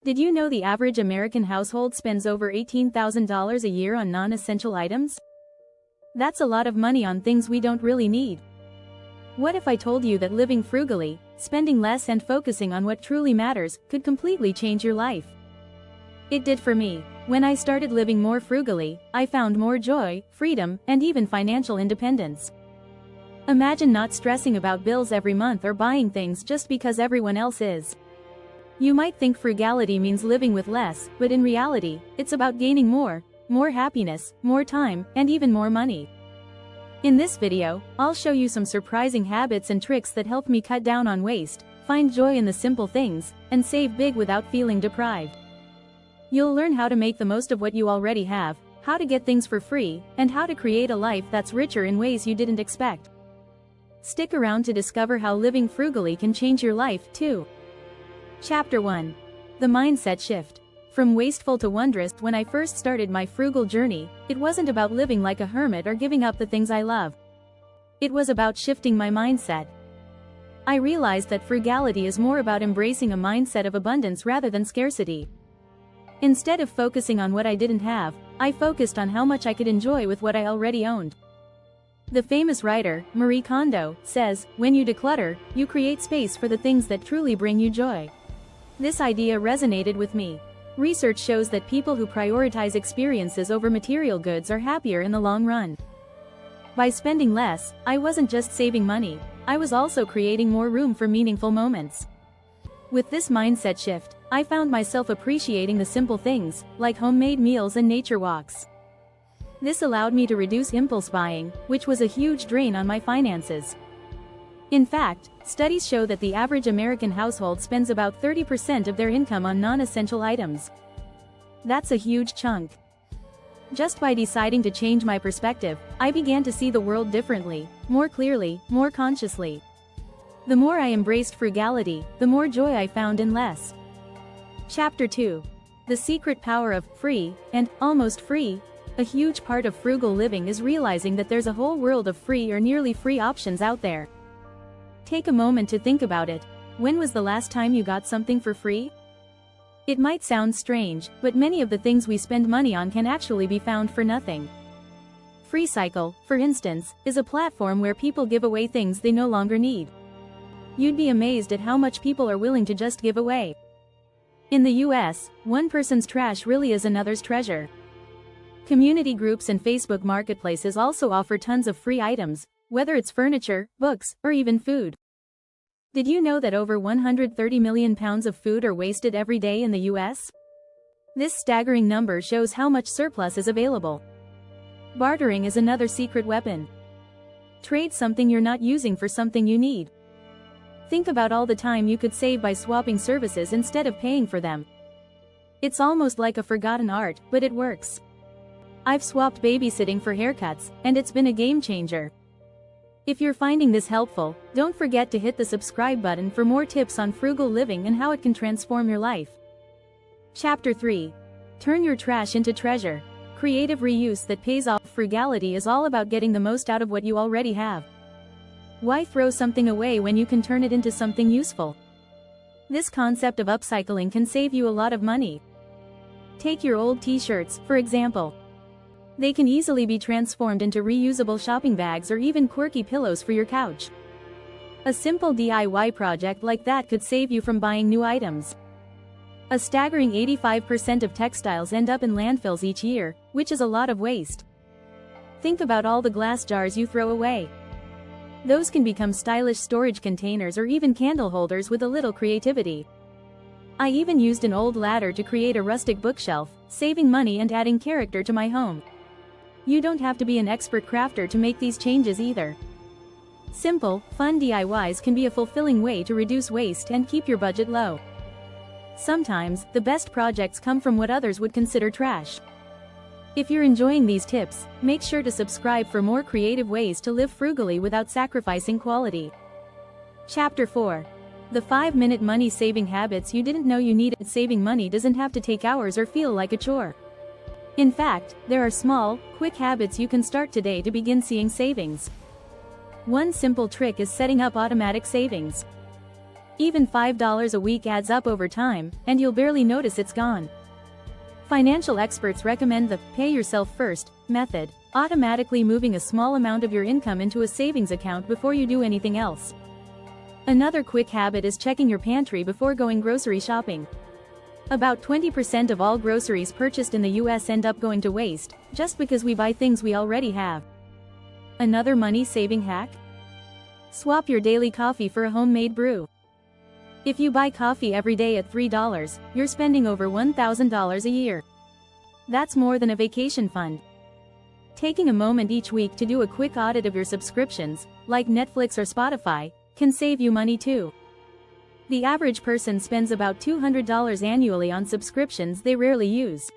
Did you know the average American household spends over $18,000 a year on non-essential items? That's a lot of money on things we don't really need. What if I told you that living frugally, spending less and focusing on what truly matters, could completely change your life? It did for me. When I started living more frugally, I found more joy, freedom, and even financial independence. Imagine not stressing about bills every month or buying things just because everyone else is. You might think frugality means living with less, but in reality, it's about gaining more happiness, more time, and even more money. In this video, I'll show you some surprising habits and tricks that help me cut down on waste, find joy in the simple things, and save big without feeling deprived. You'll learn how to make the most of what you already have, how to get things for free, and how to create a life that's richer in ways you didn't expect. Stick around to discover how living frugally can change your life, too. Chapter 1. The Mindset Shift. From wasteful to wondrous. When I first started my frugal journey, it wasn't about living like a hermit or giving up the things I love. It was about shifting my mindset. I realized that frugality is more about embracing a mindset of abundance rather than scarcity. Instead of focusing on what I didn't have, I focused on how much I could enjoy with what I already owned. The famous writer, Marie Kondo, says, "When you declutter, you create space for the things that truly bring you joy." This idea resonated with me. Research shows that people who prioritize experiences over material goods are happier in the long run. By spending less, I wasn't just saving money, I was also creating more room for meaningful moments. With this mindset shift, I found myself appreciating the simple things, like homemade meals and nature walks. This allowed me to reduce impulse buying, which was a huge drain on my finances. In fact, studies show that the average American household spends about 30% of their income on non-essential items. That's a huge chunk. Just by deciding to change my perspective, I began to see the world differently, more clearly, more consciously. The more I embraced frugality, the more joy I found in less. Chapter 2. The Secret Power of Free and Almost Free. A huge part of frugal living is realizing that there's a whole world of free or nearly free options out there. Take a moment to think about it. When was the last time you got something for free? It might sound strange, but many of the things we spend money on can actually be found for nothing. FreeCycle, for instance, is a platform where people give away things they no longer need. You'd be amazed at how much people are willing to just give away. In the US, one person's trash really is another's treasure. Community groups and Facebook marketplaces also offer tons of free items, whether it's furniture, books, or even food. Did you know that over 130 million pounds of food are wasted every day in the US? This staggering number shows how much surplus is available. Bartering is another secret weapon. Trade something you're not using for something you need. Think about all the time you could save by swapping services instead of paying for them. It's almost like a forgotten art, but it works. I've swapped babysitting for haircuts, and it's been a game changer. If you're finding this helpful, don't forget to hit the subscribe button for more tips on frugal living and how it can transform your life. Chapter 3. Turn your trash into treasure. Creative reuse that pays off. Frugality is all about getting the most out of what you already have. Why throw something away when you can turn it into something useful? This concept of upcycling can save you a lot of money. Take your old t-shirts, for example. They can easily be transformed into reusable shopping bags or even quirky pillows for your couch. A simple DIY project like that could save you from buying new items. A staggering 85% of textiles end up in landfills each year, which is a lot of waste. Think about all the glass jars you throw away. Those can become stylish storage containers or even candle holders with a little creativity. I even used an old ladder to create a rustic bookshelf, saving money and adding character to my home. You don't have to be an expert crafter to make these changes either. Simple, fun DIYs can be a fulfilling way to reduce waste and keep your budget low. Sometimes, the best projects come from what others would consider trash. If you're enjoying these tips, make sure to subscribe for more creative ways to live frugally without sacrificing quality. Chapter 4. The 5-minute money-saving habits you didn't know you needed. Saving money doesn't have to take hours or feel like a chore. In fact, there are small, quick habits you can start today to begin seeing savings. One simple trick is setting up automatic savings. Even $5 a week adds up over time, and you'll barely notice it's gone. Financial experts recommend the pay yourself first method, automatically moving a small amount of your income into a savings account before you do anything else. Another quick habit is checking your pantry before going grocery shopping. About 20% of all groceries purchased in the US end up going to waste, just because we buy things we already have. Another money-saving hack? Swap your daily coffee for a homemade brew. If you buy coffee every day at $3, you're spending over $1,000 a year. That's more than a vacation fund. Taking a moment each week to do a quick audit of your subscriptions, like Netflix or Spotify, can save you money too. The average person spends about $200 annually on subscriptions they rarely use.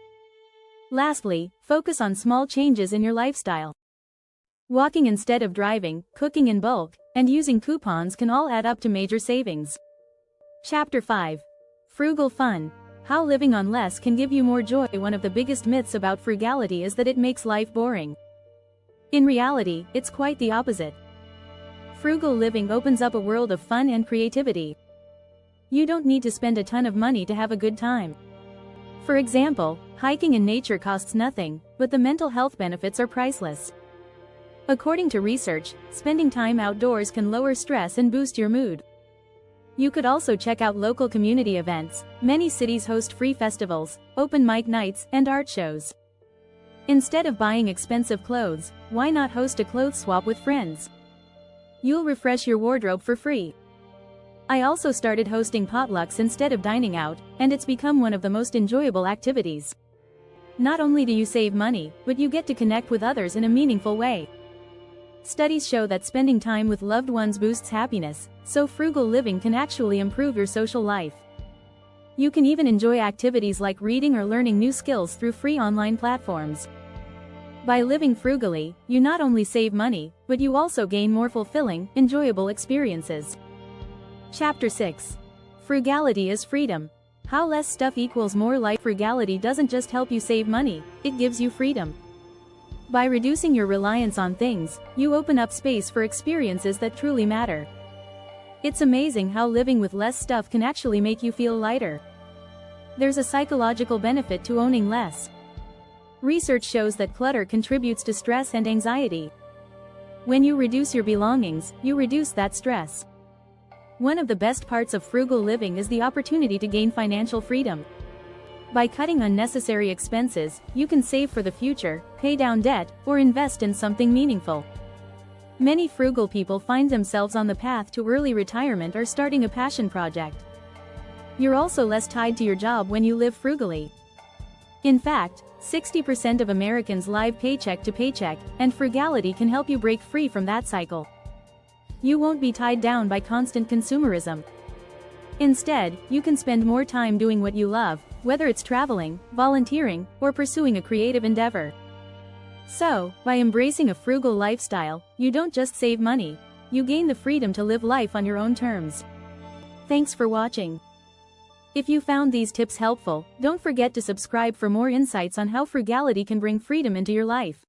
Lastly, focus on small changes in your lifestyle. Walking instead of driving, cooking in bulk, and using coupons can all add up to major savings. Chapter 5. Frugal Fun. How living on less can give you more joy. One of the biggest myths about frugality is that it makes life boring. In reality, it's quite the opposite. Frugal living opens up a world of fun and creativity. You don't need to spend a ton of money to have a good time. For example, hiking in nature costs nothing, but the mental health benefits are priceless. According to research, spending time outdoors can lower stress and boost your mood. You could also check out local community events. Many cities host free festivals, open mic nights, and art shows. Instead of buying expensive clothes, why not host a clothes swap with friends? You'll refresh your wardrobe for free. I also started hosting potlucks instead of dining out, and it's become one of the most enjoyable activities. Not only do you save money, but you get to connect with others in a meaningful way. Studies show that spending time with loved ones boosts happiness, so frugal living can actually improve your social life. You can even enjoy activities like reading or learning new skills through free online platforms. By living frugally, you not only save money, but you also gain more fulfilling, enjoyable experiences. Chapter 6. Frugality is freedom. How less stuff equals more life. Frugality doesn't just help you save money, it gives you freedom. By reducing your reliance on things, you open up space for experiences that truly matter. It's amazing how living with less stuff can actually make you feel lighter. There's a psychological benefit to owning less. Research shows that clutter contributes to stress and anxiety. When you reduce your belongings, you reduce that stress. One of the best parts of frugal living is the opportunity to gain financial freedom. By cutting unnecessary expenses, you can save for the future, pay down debt, or invest in something meaningful. Many frugal people find themselves on the path to early retirement or starting a passion project. You're also less tied to your job when you live frugally. In fact, 60% of Americans live paycheck to paycheck, and frugality can help you break free from that cycle. You won't be tied down by constant consumerism. Instead, you can spend more time doing what you love, whether it's traveling, volunteering, or pursuing a creative endeavor. So, by embracing a frugal lifestyle, you don't just save money, you gain the freedom to live life on your own terms. Thanks for watching. If you found these tips helpful, don't forget to subscribe for more insights on how frugality can bring freedom into your life.